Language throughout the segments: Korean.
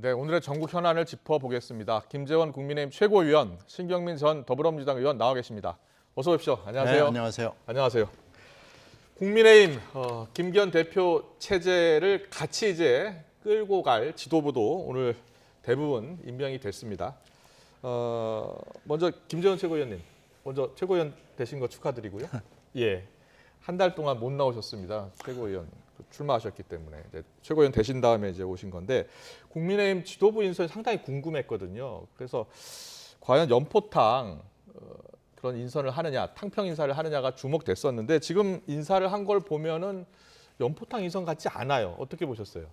네, 오늘의 전국 현안을 짚어보겠습니다. 김재원 국민의힘 최고위원, 신경민 전 더불어민주당 의원 나와 계십니다. 어서 오십시오. 안녕하세요. 네, 안녕하세요. 안녕하세요. 국민의힘 김기현 대표 체제를 같이 이제 끌고 갈 지도부도 오늘 대부분 임명이 됐습니다. 먼저 김재원 최고위원님, 먼저 최고위원 되신 거 축하드리고요. 예, 한 달 동안 못 나오셨습니다. 최고위원 출마하셨기 때문에 이제 최고위원 되신 다음에 이제 오신 건데 국민의힘 지도부 인선이 상당히 궁금했거든요. 그래서 과연 연포탕 그런 인선을 하느냐, 탕평 인사를 하느냐가 주목됐었는데 지금 인사를 한 걸 보면은 연포탕 인선 같지 않아요. 어떻게 보셨어요?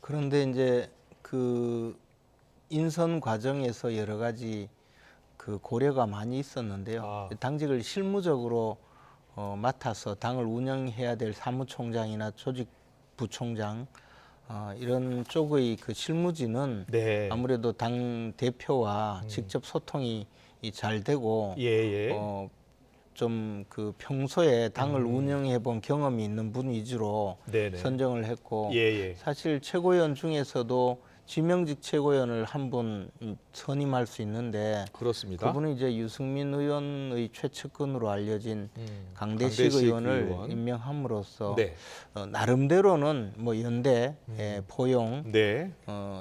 그런데 이제 그 인선 과정에서 여러 가지 그 고려가 많이 있었는데요. 당직을 실무적으로 맡아서 당을 운영해야 될 사무총장이나 조직부총장 이런 쪽의 그 실무진은 네. 아무래도 당 대표와 직접 소통이 잘 되고 좀 그 평소에 당을 운영해 본 경험이 있는 분 위주로 네네. 선정을 했고 예. 사실 최고위원 중에서도 지명직 최고위원을 한 분 선임할 수 있는데 그렇습니다. 그분은 이제 유승민 의원의 최측근으로 알려진 강대식 강대식 의원을 의원. 임명함으로써 네. 나름대로는 뭐 연대, 포용, 네.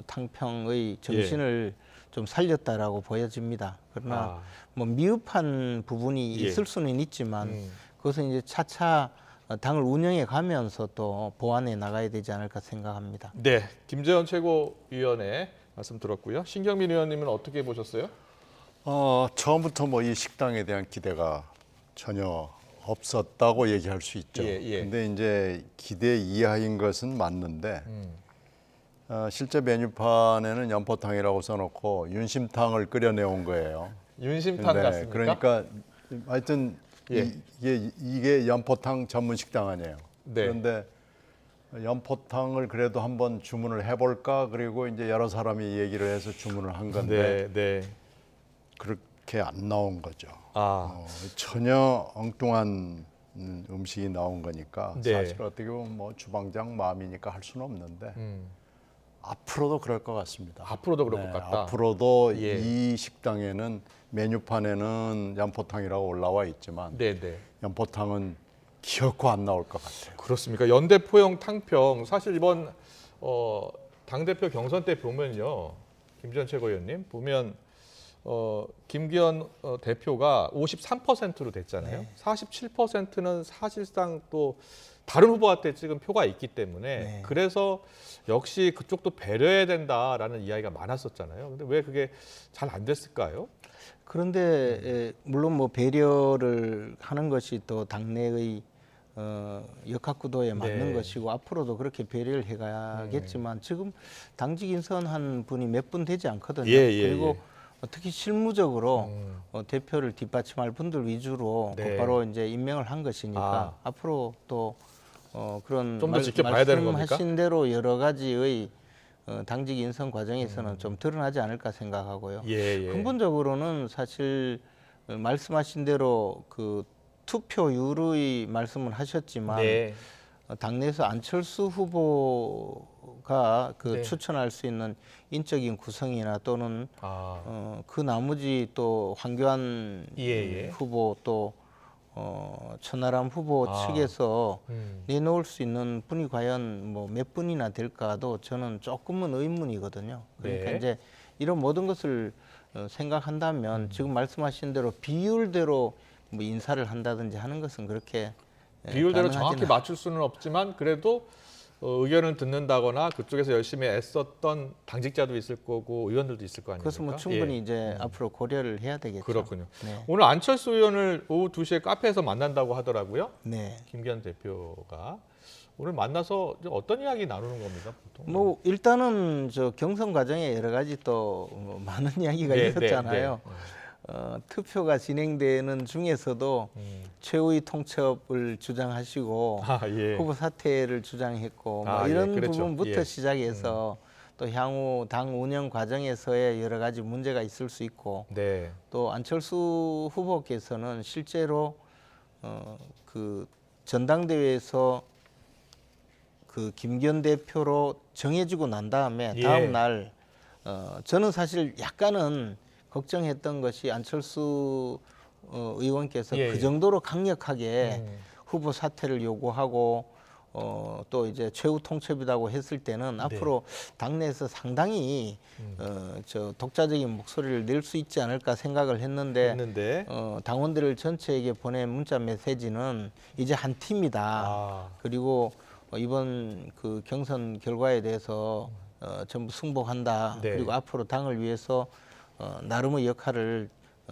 탕평의 정신을 좀 살렸다라고 보여집니다. 그러나 뭐 미흡한 부분이 있을 수는 있지만 그것은 이제 차차 당을 운영해 가면서 또 보완해 나가야 되지 않을까 생각합니다. 네, 김재원 최고위원의 말씀 들었고요. 신경민 의원님은 어떻게 보셨어요? 처음부터 뭐 이 식당에 대한 기대가 전혀 없었다고 얘기할 수 있죠. 예. 근데 이제 기대 이하인 것은 맞는데 실제 메뉴판에는 연포탕이라고 써놓고 윤심탕을 끓여내온 거예요. 윤심탕 같습니까? 그러니까 하여튼 예. 이게 연포탕 전문 식당 아니에요. 네. 그런데 연포탕을 그래도 한번 주문을 해볼까? 그리고 이제 여러 사람이 얘기를 해서 주문을 한 건데 네. 그렇게 안 나온 거죠. 전혀 엉뚱한 음식이 나온 거니까 네. 사실 어떻게 보면 뭐 주방장 마음이니까 할 수는 없는데 앞으로도 그럴 것 같습니다. 앞으로도 그럴 것 같다. 앞으로도 예. 이 식당에는 메뉴판에는 연포탕이라고 올라와 있지만 네. 연포탕은 기어코 안 나올 것 같아요. 그렇습니까? 연대 포용 탕평 사실 이번 당 대표 경선 때 보면요, 김재원 최고위원님 보면 김기현 대표가 53%로 됐잖아요. 네. 47%는 사실상 또 다른 후보한테 찍은 표가 있기 때문에 그래서 역시 그쪽도 배려해야 된다라는 이야기가 많았었잖아요. 근데 왜 그게 잘 안 됐을까요? 그런데 물론 뭐 배려를 하는 것이 또 당내의 역학구도에 맞는 것이고 앞으로도 그렇게 배려를 해가겠지만 지금 당직 인선한 분이 몇 분 되지 않거든요. 그리고 특히 실무적으로 대표를 뒷받침할 분들 위주로 곧바로 이제 임명을 한 것이니까 앞으로 또 그런 좀 더 지켜봐야 되는 겁니까? 말씀하신 대로 여러 가지의 당직 인선 과정에서는 좀 드러나지 않을까 생각하고요. 근본적으로는 사실 말씀하신 대로 그 투표율의 말씀을 하셨지만 당내에서 안철수 후보가 추천할 수 있는 인적인 구성이나 또는 그 나머지 또 황교안 후보 또 천하람 후보 측에서 내놓을 수 있는 분이 과연 뭐 몇 분이나 될까도 저는 조금은 의문이거든요. 그러니까 이제 이런 모든 것을 생각한다면 지금 말씀하신 대로 비율대로 뭐 인사를 한다든지 하는 것은 그렇게 비율대로 정확히 맞출 수는 없지만 그래도 의견을 듣는다거나 그쪽에서 열심히 애썼던 당직자도 있을 거고 의원들도 있을 거 아닙니까? 그것은 뭐 충분히 이제 앞으로 고려를 해야 되겠죠. 그렇군요. 오늘 안철수 의원을 오후 2시에 카페에서 만난다고 하더라고요. 네. 김기현 대표가 오늘 만나서 어떤 이야기 나누는 겁니까? 보통? 뭐 일단은 저 경선 과정에 여러 가지 또 많은 이야기가 있었잖아요. 투표가 진행되는 중에서도 최후의 통첩을 주장하시고 후보 사퇴를 주장했고 뭐 이런 부분부터 시작해서 또 향후 당 운영 과정에서의 여러 가지 문제가 있을 수 있고 또 안철수 후보께서는 실제로 그 전당대회에서 그 김기현 대표로 정해지고 난 다음에 다음 날 저는 사실 약간은 걱정했던 것이 안철수 의원께서 예, 그 예. 정도로 강력하게 후보 사퇴를 요구하고 또 이제 최후 통첩이라고 했을 때는 앞으로 당내에서 상당히 저 독자적인 목소리를 낼 수 있지 않을까 생각을 했는데 당원들 전체에게 보낸 문자 메시지는 이제 한 팀이다. 그리고 이번 그 경선 결과에 대해서 전부 승복한다. 네. 그리고 앞으로 당을 위해서 나름의 역할을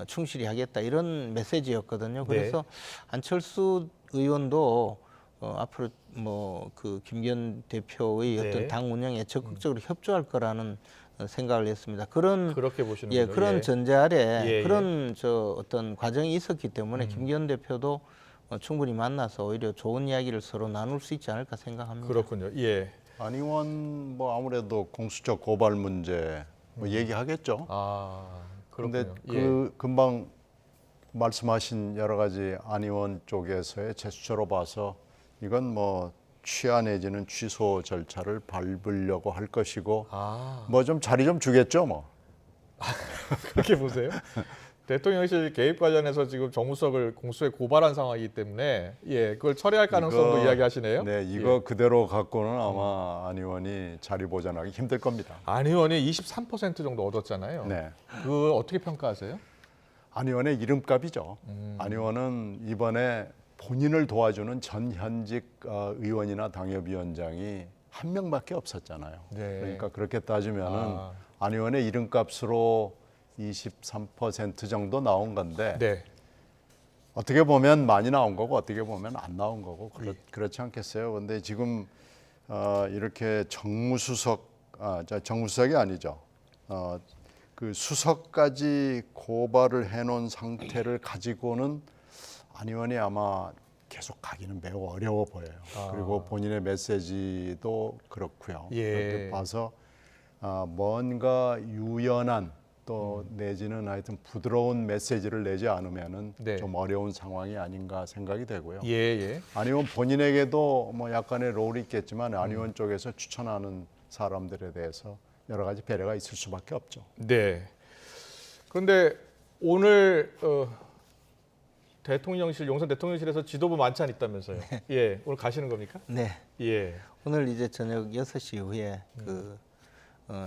충실히 하겠다 이런 메시지였거든요. 그래서 안철수 의원도 앞으로 뭐 그 김기현 대표의 네. 어떤 당 운영에 적극적으로 협조할 거라는 생각을 했습니다. 그런 그렇게 보시는군요. 그런 예. 전제 아래 예, 그런 저 어떤 과정이 있었기 때문에 김기현 대표도 충분히 만나서 오히려 좋은 이야기를 서로 나눌 수 있지 않을까 생각합니다. 그렇군요. 예. 안 의원 뭐 아무래도 공수처 고발 문제 뭐 얘기하겠죠. 그런데 그런데 그 금방 말씀하신 여러 가지 안 의원 쪽에서의 제스처로 봐서 이건 뭐 취하 내지는 취소 절차를 밟으려고 할 것이고 뭐 좀 자리 좀 주겠죠 뭐. 그렇게 보세요? 대통령실 개입 관련해서 지금 정무수석을 공수에 고발한 상황이기 때문에 그걸 처리할 가능성도 이야기하시네요. 네, 이거 그대로 갖고는 아마 안 의원이 자리 보존하기 힘들 겁니다. 안 의원이 23% 정도 얻었잖아요. 네. 그걸 어떻게 평가하세요? 안 의원의 이름값이죠. 안 의원은 이번에 본인을 도와주는 전 현직 의원이나 당협위원장이 한 명밖에 없었잖아요. 네. 그러니까 그렇게 따지면은 안 의원의 이름값으로 23% 정도 나온 건데 네. 어떻게 보면 많이 나온 거고 어떻게 보면 안 나온 거고 그렇지 않겠어요. 그런데 지금 이렇게 정무수석이 아니죠. 그 수석까지 고발을 해놓은 상태를 가지고는 안 의원이 아마 계속 가기는 매우 어려워 보여요. 그리고 본인의 메시지도 그렇고요. 그렇게 봐서 뭔가 유연한 또 내지는 하여튼 부드러운 메시지를 내지 않으면은 좀 어려운 상황이 아닌가 생각이 되고요. 안 의원 본인에게도 뭐 약간의 롤이 있겠지만 안 의원 쪽에서 추천하는 사람들에 대해서 여러 가지 배려가 있을 수밖에 없죠. 네. 그런데 오늘 대통령실 용산 대통령실에서 지도부 만찬 있다면서요? 오늘 가시는 겁니까? 네. 예. 오늘 이제 저녁 6시 이후에 그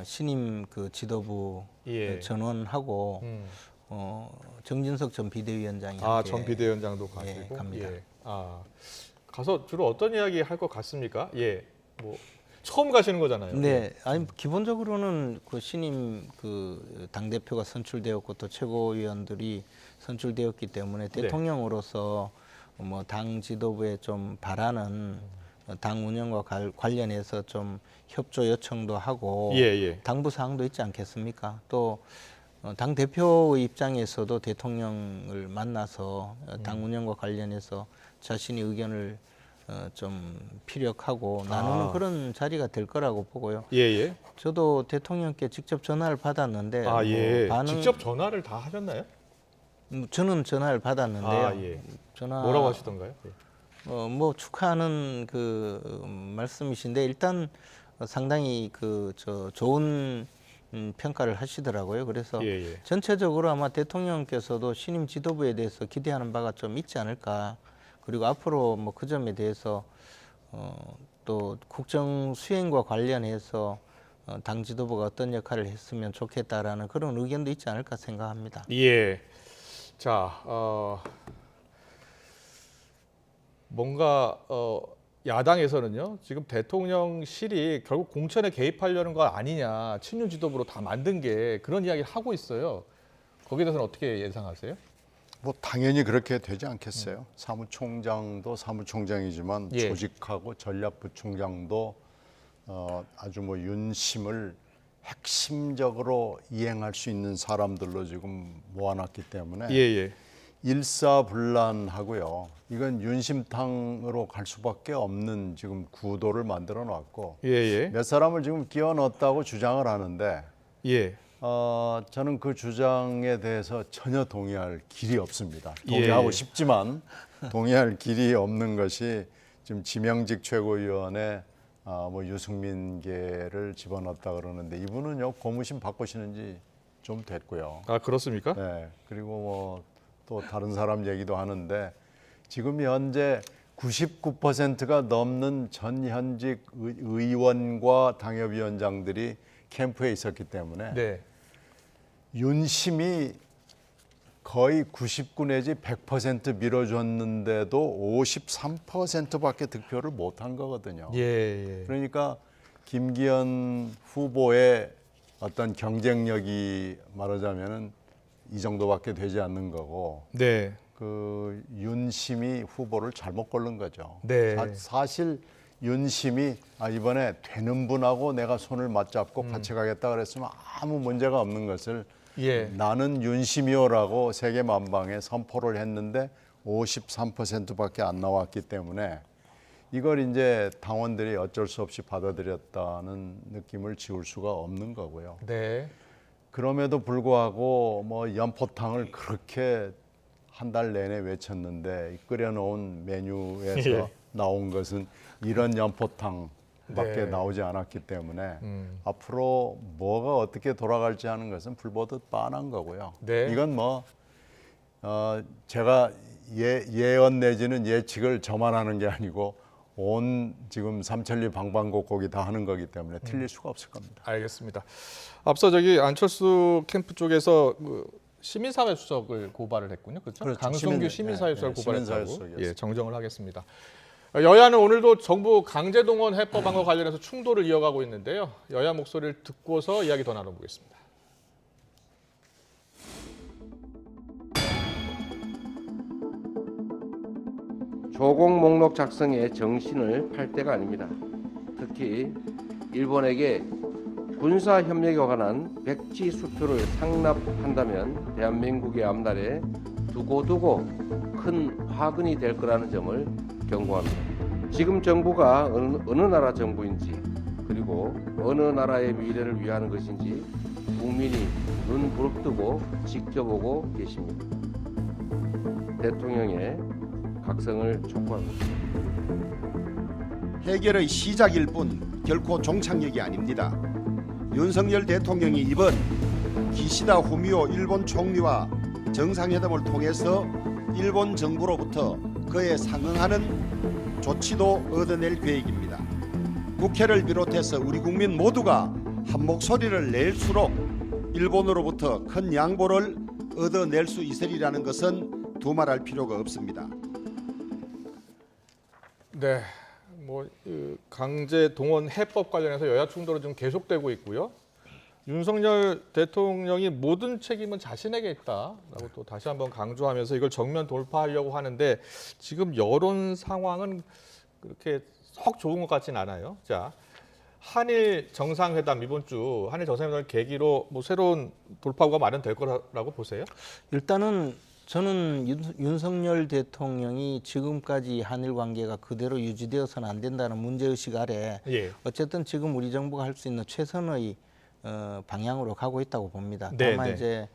신임 그 지도부 전원하고 정진석 전 비대위원장이 함께 전 비대위원장도 가시고 갑니다. 가서 주로 어떤 이야기 할 것 같습니까? 뭐 처음 가시는 거잖아요. 네, 아니 기본적으로는 그 신임 그 당 대표가 선출되었고 또 최고위원들이 선출되었기 때문에 대통령으로서 뭐 당 지도부에 좀 바라는 당 운영과 관련해서 좀 협조 요청도 하고 당부 사항도 있지 않겠습니까? 또 당 대표의 입장에서도 대통령을 만나서 당 운영과 관련해서 자신의 의견을 좀 피력하고 나누는 그런 자리가 될 거라고 보고요. 저도 대통령께 직접 전화를 받았는데 직접 전화를 다 하셨나요? 저는 전화를 받았는데요. 전화 뭐라고 하시던가요? 뭐 축하하는 그 말씀이신데 일단 상당히 그 좋은 평가를 하시더라고요. 그래서 전체적으로 아마 대통령께서도 신임 지도부에 대해서 기대하는 바가 좀 있지 않을까. 그리고 앞으로 뭐 그 점에 대해서 또 국정 수행과 관련해서 당 지도부가 어떤 역할을 했으면 좋겠다라는 그런 의견도 있지 않을까 생각합니다. 자, 뭔가 야당에서는요 지금 대통령실이 결국 공천에 개입하려는 거 아니냐, 친윤 지도부로 다 만든 게 그런 이야기를 하고 있어요. 거기에 대해서는 어떻게 예상하세요? 뭐 당연히 그렇게 되지 않겠어요. 사무총장도 사무총장이지만 조직하고 전략부총장도 아주 뭐 윤심을 핵심적으로 이행할 수 있는 사람들로 지금 모아놨기 때문에 일사불란하고요. 이건 윤심탕으로 갈 수밖에 없는 지금 구도를 만들어 놨고 몇 사람을 지금 끼워 넣었다고 주장을 하는데 저는 그 주장에 대해서 전혀 동의할 길이 없습니다. 동의하고 싶지만 동의할 길이 없는 것이 지금 지명직 최고위원의 뭐 유승민계를 집어넣었다 그러는데 이분은요 고무신 바꾸시는 지 좀 됐고요. 아, 그렇습니까? 네. 그리고 뭐 또 다른 사람 얘기도 하는데 지금 현재 99%가 넘는 전현직 의원과 당협위원장들이 캠프에 있었기 때문에 네. 윤심이 거의 99 내지 100% 밀어줬는데도 53%밖에 득표를 못한 거거든요. 예. 그러니까 김기현 후보의 어떤 경쟁력이 말하자면은 이 정도밖에 되지 않는 거고, 네. 그 윤심이 후보를 잘못 고른 거죠. 네. 사실 윤심이 이번에 되는 분하고 내가 손을 맞잡고 같이 가겠다 그랬으면 아무 문제가 없는 것을 예. 나는 윤심이요라고 세계 만방에 선포를 했는데 53%밖에 안 나왔기 때문에 이걸 이제 당원들이 어쩔 수 없이 받아들였다는 느낌을 지울 수가 없는 거고요. 네. 그럼에도 불구하고 뭐 연포탕을 그렇게 한 달 내내 외쳤는데 끓여놓은 메뉴에서 예. 나온 것은 이런 연포탕밖에 네. 나오지 않았기 때문에 앞으로 뭐가 어떻게 돌아갈지 하는 것은 불보듯 뻔한 거고요. 네. 이건 뭐 제가 예언 내지는 예측을 저만 하는 게 아니고 온 지금 삼천리 방방곡곡이 다 하는 거기 때문에 틀릴 수가 없을 겁니다. 알겠습니다. 앞서 저기 안철수 캠프 쪽에서 그 시민사회 수석을 고발을 했군요. 그렇죠? 그렇죠. 강승규 시민사회 수석을 고발했다고. 시민사회수석이었습니다. 예, 정정을 하겠습니다. 여야는 오늘도 정부 강제동원 해법안과 관련해서 충돌을 이어가고 있는데요. 여야 목소리를 듣고서 이야기 더 나눠보겠습니다. 조공 목록 작성에 정신을 팔 때가 아닙니다. 특히 일본에게 군사협력에 관한 백지 수표를 상납한다면 대한민국의 앞날에 두고두고 큰 화근이 될 거라는 점을 경고합니다. 지금 정부가 어느 나라 정부인지 그리고 어느 나라의 미래를 위하는 것인지 국민이 눈 부릅뜨고 지켜보고 계십니다. 대통령의 각성을 촉구합니다. 해결의 시작일 뿐 결코 종착역이 아닙니다. 윤석열 대통령이 이번 기시다 후미오 일본 총리와 정상회담을 통해서 일본 정부로부터 그에 상응하는 조치도 얻어낼 계획입니다. 국회를 비롯해서 우리 국민 모두가 한 목소리를 낼수록 일본으로부터 큰 양보를 얻어낼 수 있으리라는 것은 두말할 필요가 없습니다. 네, 강제 동원 해법 관련해서 여야 충돌은 좀 계속되고 있고요. 윤석열 대통령이 모든 책임은 자신에게 있다라고 또 다시 한번 강조하면서 이걸 정면 돌파하려고 하는데 지금 여론 상황은 그렇게 썩 좋은 것 같진 않아요. 자, 한일 정상회담 이번 주 한일 정상회담을 계기로 새로운 돌파구가 마련될 거라고 보세요? 일단은 저는 윤석열 대통령이 지금까지 한일 관계가 그대로 유지되어서는 안 된다는 문제의식 아래 어쨌든 지금 우리 정부가 할 수 있는 최선의 방향으로 가고 있다고 봅니다. 다만 이제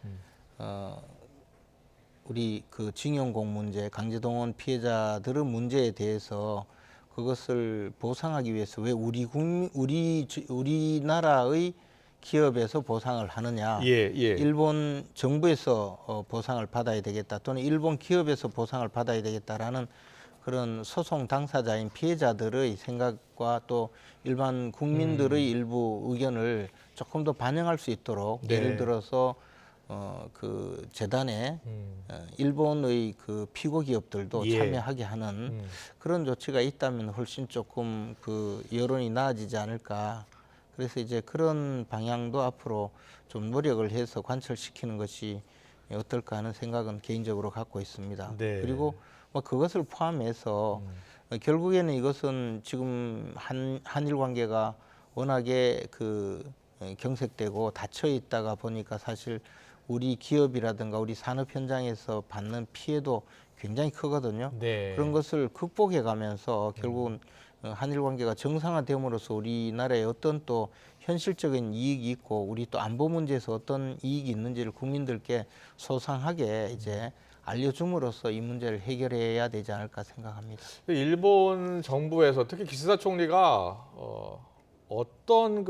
우리 그 징용공 문제, 강제동원 피해자들의 문제에 대해서 그것을 보상하기 위해서 왜 우리나라의 기업에서 보상을 하느냐, 일본 정부에서 보상을 받아야 되겠다 또는 일본 기업에서 보상을 받아야 되겠다라는 그런 소송 당사자인 피해자들의 생각과 또 일반 국민들의 일부 의견을 조금 더 반영할 수 있도록 예를 들어서 그 재단에 일본의 그 피고 기업들도 참여하게 하는 그런 조치가 있다면 훨씬 조금 그 여론이 나아지지 않을까. 그래서 이제 그런 방향도 앞으로 좀 노력을 해서 관철시키는 것이 어떨까 하는 생각은 개인적으로 갖고 있습니다. 그리고 뭐 그것을 포함해서 결국에는 이것은 지금 한일 관계가 워낙에 그 경색되고 닫혀 있다가 보니까 사실 우리 기업이라든가 우리 산업 현장에서 받는 피해도 굉장히 크거든요. 그런 것을 극복해 가면서 결국은 한일 관계가 정상화됨으로써 우리나라에 어떤 또 현실적인 이익이 있고 우리 또 안보 문제에서 어떤 이익이 있는지를 국민들께 소상하게 이제 알려줌으로써 이 문제를 해결해야 되지 않을까 생각합니다. 일본 정부에서 특히 기시다 총리가 어떤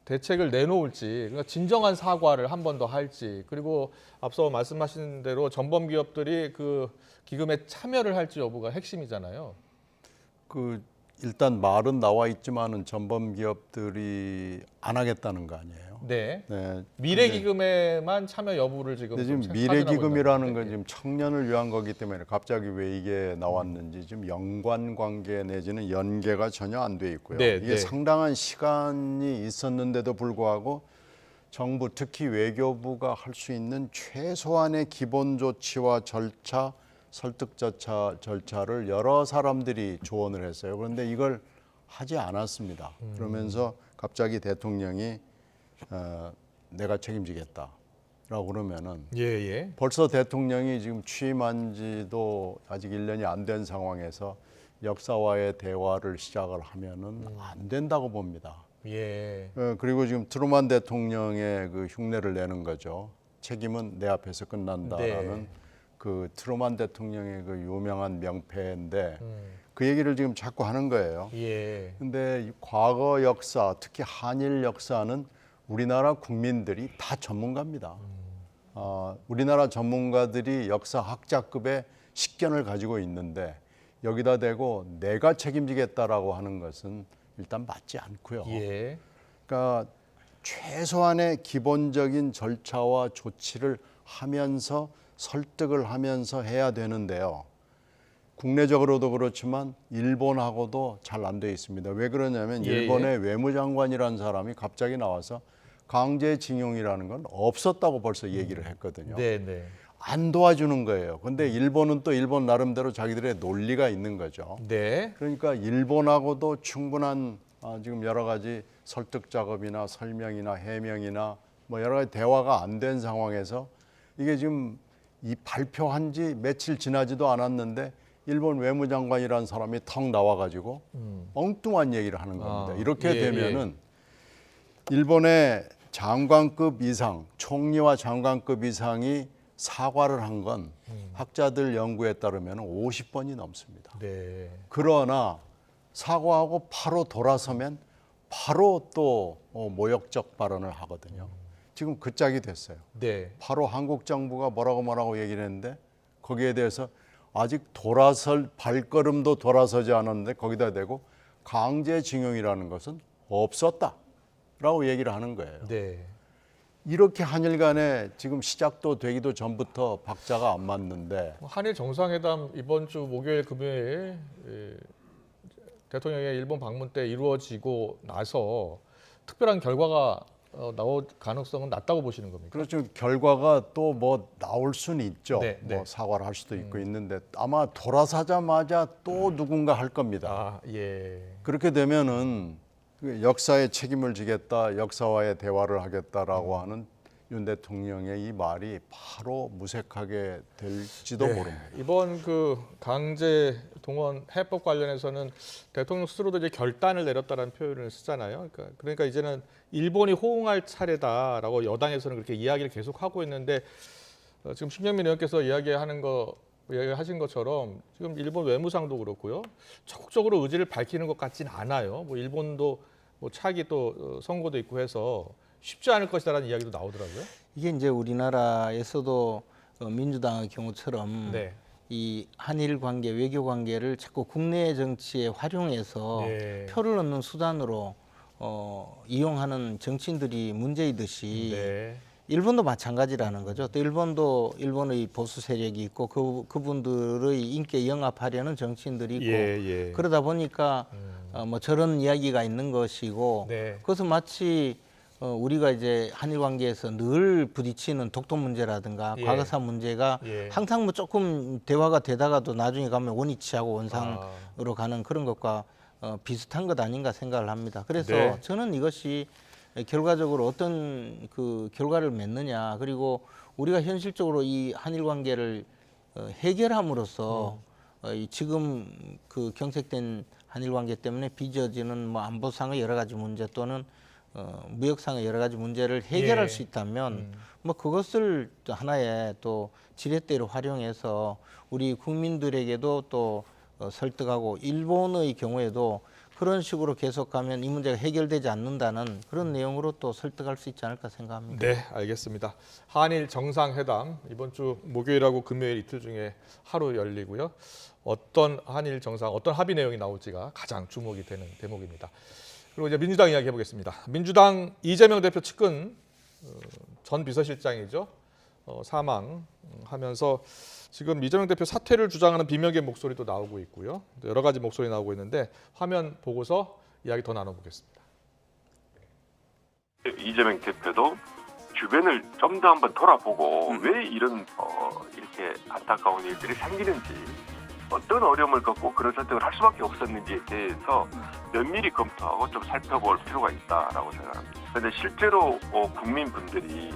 대책을 내놓을지, 그러니까 진정한 사과를 한 번 더 할지, 그리고 앞서 말씀하신 대로 전범 기업들이 그 기금에 참여를 할지 여부가 핵심이잖아요. 일단 말은 나와 있지만은 전범 기업들이 안 하겠다는 거 아니에요. 네. 네. 미래 기금에만 참여 여부를 지금 근데 지금 좀 미래 확인하고 기금이라는 있는 건 지금 청년을 위한 거기 때문에 갑자기 왜 이게 나왔는지 지금 연관 관계 내지는 연계가 전혀 안 돼 있고요. 네, 이게 네. 상당한 시간이 있었는데도 불구하고 정부 특히 외교부가 할 수 있는 최소한의 기본 조치와 절차, 설득 절차를 여러 사람들이 조언을 했어요. 그런데 이걸 하지 않았습니다. 그러면서 갑자기 대통령이 내가 책임지겠다라고 그러면은 예. 벌써 대통령이 지금 취임한 지도 아직 1년이 안 된 상황에서 역사와의 대화를 시작을 하면은 안 된다고 봅니다. 예. 그리고 지금 트루만 대통령의 그 흉내를 내는 거죠. 책임은 내 앞에서 끝난다라는 네. 그 트루만 대통령의 그 유명한 명패인데 그 얘기를 지금 자꾸 하는 거예요. 예. 근데 이 과거 역사, 특히 한일 역사는 우리나라 국민들이 다 전문가입니다. 우리나라 전문가들이 역사학자급의 식견을 가지고 있는데 여기다 대고 내가 책임지겠다라고 하는 것은 일단 맞지 않고요. 예. 그러니까 최소한의 기본적인 절차와 조치를 하면서 설득을 하면서 해야 되는데요. 국내적으로도 그렇지만 일본하고도 잘 안 돼 있습니다. 왜 그러냐면 예, 일본의 외무장관이라는 사람이 갑자기 나와서 강제징용이라는 건 없었다고 벌써 얘기를 했거든요. 네. 안 도와주는 거예요. 근데 일본은 또 일본 나름대로 자기들의 논리가 있는 거죠. 네. 그러니까 일본하고도 충분한 지금 여러 가지 설득 작업이나 설명이나 해명이나 뭐 여러 가지 대화가 안 된 상황에서 이게 지금 이 발표한 지 며칠 지나지도 않았는데 일본 외무장관이라는 사람이 턱 나와가지고 엉뚱한 얘기를 하는 겁니다. 이렇게 되면은 일본의 장관급 이상, 총리와 장관급 이상이 사과를 한 건 학자들 연구에 따르면 50번이 넘습니다. 네. 그러나 사과하고 바로 돌아서면 바로 또 모욕적 발언을 하거든요. 지금 그 짝이 됐어요. 네. 바로 한국 정부가 뭐라고 얘기를 했는데 거기에 대해서 아직 돌아설 발걸음도 돌아서지 않았는데 거기다 대고 강제징용이라는 것은 없었다라고 얘기를 하는 거예요. 네. 이렇게 한일 간에 지금 시작도 되기도 전부터 박자가 안 맞는데 한일 정상회담 이번 주 목요일 금요일 대통령의 일본 방문 때 이루어지고 나서 특별한 결과가 나올 가능성은 낮다고 보시는 겁니까? 그렇죠. 결과가 또 뭐 나올 수는 있죠. 네. 뭐 사과를 할 수도 있고 있는데 아마 돌아서자마자 또 누군가 할 겁니다. 예. 그렇게 되면은 역사에 책임을 지겠다, 역사와의 대화를 하겠다라고 하는 윤 대통령의 이 말이 바로 무색하게 될지도 모릅니다. 이번 그 강제 동원 해법 관련해서는 대통령 스스로도 이제 결단을 내렸다라는 표현을 쓰잖아요. 그러니까 이제는 일본이 호응할 차례다라고 여당에서는 그렇게 이야기를 계속 하고 있는데 지금 신경민 의원께서 이야기하신 것처럼 지금 일본 외무상도 그렇고요. 적극적으로 의지를 밝히는 것 같진 않아요. 뭐 일본도 뭐 차기 또 선거도 있고 해서 쉽지 않을 것이다라는 이야기도 나오더라고요. 이게 이제 우리나라에서도 민주당의 경우처럼 네. 이 한일 관계, 외교 관계를 자꾸 국내 정치에 활용해서 네. 표를 얻는 수단으로 이용하는 정치인들이 문제이듯이 네. 일본도 마찬가지라는 거죠. 또 일본의 보수 세력이 있고 그분들의 인기에 영합하려는 정치인들이 있고 예. 그러다 보니까 뭐 저런 이야기가 있는 것이고 네. 그것은 마치 우리가 이제 한일 관계에서 늘 부딪히는 독도 문제라든가 예. 과거사 문제가 예. 항상 뭐 조금 대화가 되다가도 나중에 가면 원위치하고 원상으로 가는 그런 것과 비슷한 것 아닌가 생각을 합니다. 그래서 네. 저는 이것이 결과적으로 어떤 그 결과를 맺느냐 그리고 우리가 현실적으로 이 한일 관계를 해결함으로써 이 지금 그 경색된 한일 관계 때문에 빚어지는 뭐 안보상의 여러 가지 문제 또는 무역상의 여러 가지 문제를 해결할 예. 수 있다면 뭐 그것을 하나의 또 지렛대로 활용해서 우리 국민들에게도 또 설득하고 일본의 경우에도 그런 식으로 계속 가면 이 문제가 해결되지 않는다는 그런 내용으로 또 설득할 수 있지 않을까 생각합니다. 네, 알겠습니다. 한일 정상회담 이번 주 목요일하고 금요일 이틀 중에 하루 열리고요. 어떤 한일 정상, 어떤 합의 내용이 나올지가 가장 주목이 되는 대목입니다. 그리고 이제 민주당 이야기 해보겠습니다. 민주당 이재명 대표 측근 전 비서실장이죠. 사망하면서 지금 이재명 대표 사퇴를 주장하는 비명계 목소리도 나오고 있고요. 여러 가지 목소리 나오고 있는데 화면 보고서 이야기 더 나눠보겠습니다. 이재명 대표도 주변을 좀 더 한번 돌아보고 왜 이런 이렇게 안타까운 일들이 생기는지, 어떤 어려움을 겪고 그런 선택을 할 수밖에 없었는지에 대해서 면밀히 검토하고 좀 살펴볼 필요가 있다라고 생각합니다. 그런데 실제로 국민분들이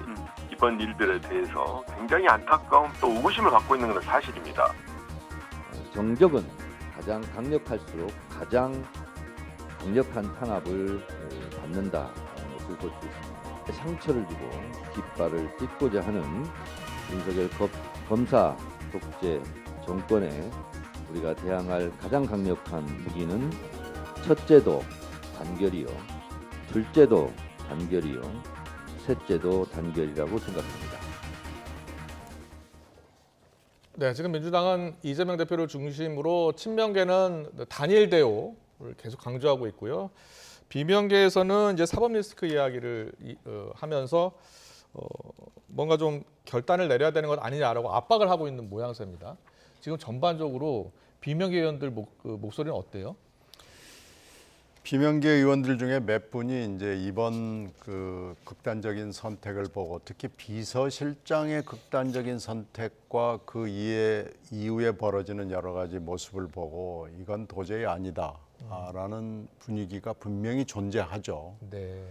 이번 일들에 대해서 굉장히 안타까움 또 의구심을 갖고 있는 건 사실입니다. 정적은 가장 강력할수록 가장 강력한 탄압을 받는다 것을 볼 수 있습니다. 상처를 주고 깃발을 찢고자 하는 윤석열 검사 독재 정권에 우리가 대항할 가장 강력한 무기는 첫째도 단결이요, 둘째도 단결이요, 셋째도 단결이라고 생각합니다. 네, 지금 민주당은 이재명 대표를 중심으로 친명계는 단일 대우를 계속 강조하고 있고요. 비명계에서는 이제 사법 리스크 이야기를 하면서 뭔가 좀 결단을 내려야 되는 것 아니냐라고 압박을 하고 있는 모양새입니다. 지금 전반적으로 비명계 의원들 목소리는 어때요? 비명계 의원들 중에 몇 분이 이제 이번 그 극단적인 선택을 보고, 특히 비서실장의 극단적인 선택과 그 이후에 벌어지는 여러 가지 모습을 보고 이건 도저히 아니다라는 분위기가 분명히 존재하죠. 네.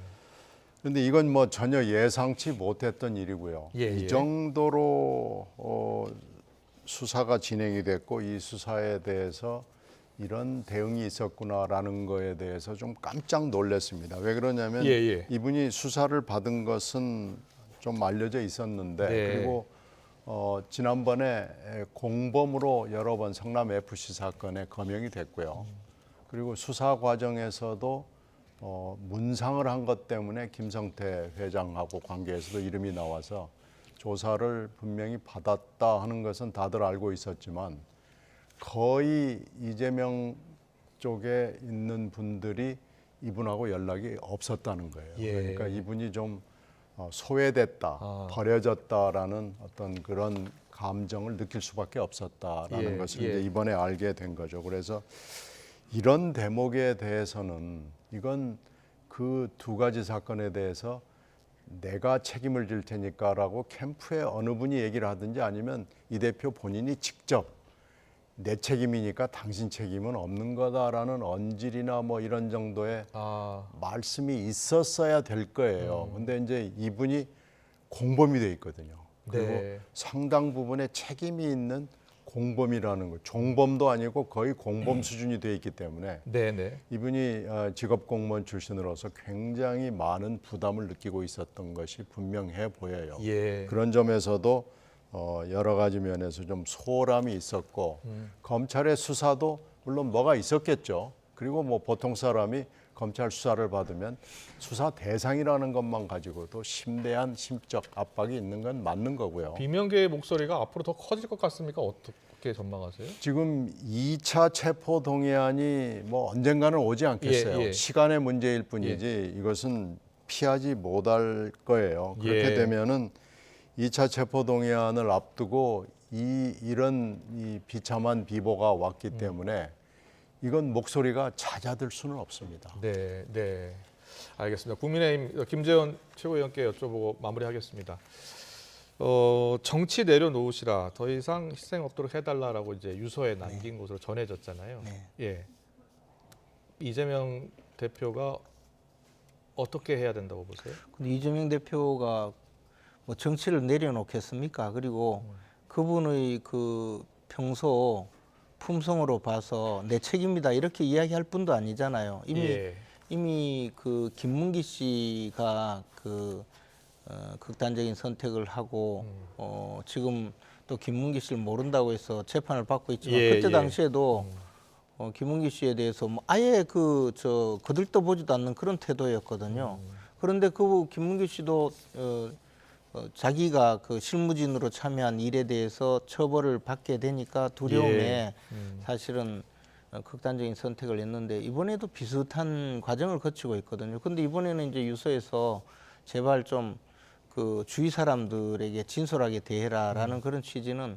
그런데 이건 뭐 전혀 예상치 못했던 일이고요. 예, 예. 이 정도로 수사가 진행이 됐고 이 수사에 대해서 이런 대응이 있었구나라는 거에 대해서 좀 깜짝 놀랐습니다. 왜 그러냐면 이분이 수사를 받은 것은 좀 알려져 있었는데, 그리고 지난번에 공범으로 여러 번 성남 FC 사건에 검형이 됐고요. 그리고 수사 과정에서도 문상을 한 것 때문에 김성태 회장하고 관계에서도 이름이 나와서 조사를 분명히 받았다 하는 것은 다들 알고 있었지만, 거의 이재명 쪽에 있는 분들이 이분하고 연락이 없었다는 거예요. 그러니까 이분이 좀 소외됐다, 버려졌다라는 어떤 그런 감정을 느낄 수밖에 없었다라는 것을 이제 이번에 알게 된 거죠. 그래서 이런 대목에 대해서는 이건 그 두 가지 사건에 대해서 내가 책임을 질 테니까라고 캠프에 어느 분이 얘기를 하든지, 아니면 이 대표 본인이 직접 내 책임이니까 당신 책임은 없는 거다라는 언질이나 뭐 이런 정도의 말씀이 있었어야 될 거예요. 근데 이제 이분이 공범이 돼 있거든요. 그리고 상당 부분의 책임이 있는 공범이라는 거, 종범도 아니고 거의 공범 수준이 돼 있기 때문에 이분이 직업 공무원 출신으로서 굉장히 많은 부담을 느끼고 있었던 것이 분명해 보여요. 그런 점에서도 여러 가지 면에서 좀 소홀함이 있었고, 검찰의 수사도 물론 뭐가 있었겠죠. 그리고 뭐 보통 사람이 검찰 수사를 받으면 수사 대상이라는 것만 가지고도 심대한 심적 압박이 있는 건 맞는 거고요. 비명계의 목소리가 앞으로 더 커질 것 같습니까? 어떻게 전망하세요? 지금 2차 체포 동의안이 뭐 언젠가는 오지 않겠어요. 시간의 문제일 뿐이지 이것은 피하지 못할 거예요. 그렇게 되면은 2차 체포 동의안을 앞두고 이런 비참한 비보가 왔기 때문에 이건 목소리가 잦아들 수는 없습니다. 네, 알겠습니다. 국민의힘 김재원 최고위원께 여쭤보고 마무리하겠습니다. 정치 내려놓으시라, 더 이상 희생 없도록 해달라라고 이제 유서에 남긴 것으로 전해졌잖아요. 이재명 대표가 어떻게 해야 된다고 보세요? 근데 이재명 대표가 뭐 정치를 내려놓겠습니까? 그리고 그분의 그 평소 품성으로 봐서 내 책임이다 이렇게 이야기할 분도 아니잖아요. 이미 이미 그 김문기 씨가 그 극단적인 선택을 하고 지금 또 김문기 씨를 모른다고 해서 재판을 받고 있지만 그때 당시에도 김문기 씨에 대해서 뭐 아예 거들떠 보지도 않는 그런 태도였거든요. 그런데 그 김문기 씨도 자기가 그 실무진으로 참여한 일에 대해서 처벌을 받게 되니까 두려움에 사실은 극단적인 선택을 했는데 이번에도 비슷한 과정을 거치고 있거든요. 근데 이번에는 이제 유서에서 제발 좀 그 주위 사람들에게 진솔하게 대해라라는 그런 취지는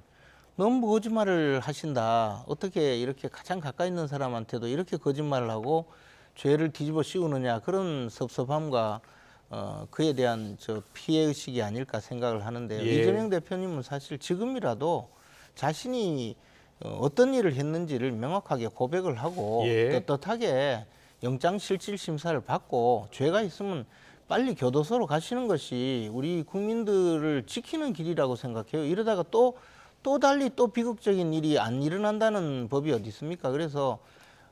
너무 거짓말을 하신다. 어떻게 이렇게 가장 가까이 있는 사람한테도 이렇게 거짓말을 하고 죄를 뒤집어 씌우느냐 그런 섭섭함과 그에 대한 피해 의식이 아닐까 생각을 하는데요. 이재명 대표님은 사실 지금이라도 자신이 어떤 일을 했는지를 명확하게 고백을 하고 떳떳하게 영장실질심사를 받고 죄가 있으면 빨리 교도소로 가시는 것이 우리 국민들을 지키는 길이라고 생각해요. 이러다가 또 달리 또 비극적인 일이 안 일어난다는 법이 어디 있습니까? 그래서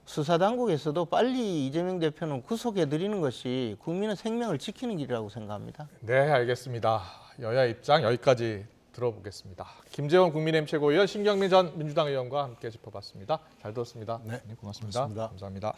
수사당국에서도 빨리 이재명 대표는 구속해드리는 것이 국민의 생명을 지키는 길이라고 생각합니다. 네, 알겠습니다. 여야 입장 여기까지 들어보겠습니다. 김재원 국민의힘 최고위원, 신경민 전 민주당 의원과 함께 짚어봤습니다. 잘 들었습니다. 네, 고맙습니다. 고맙습니다. 감사합니다.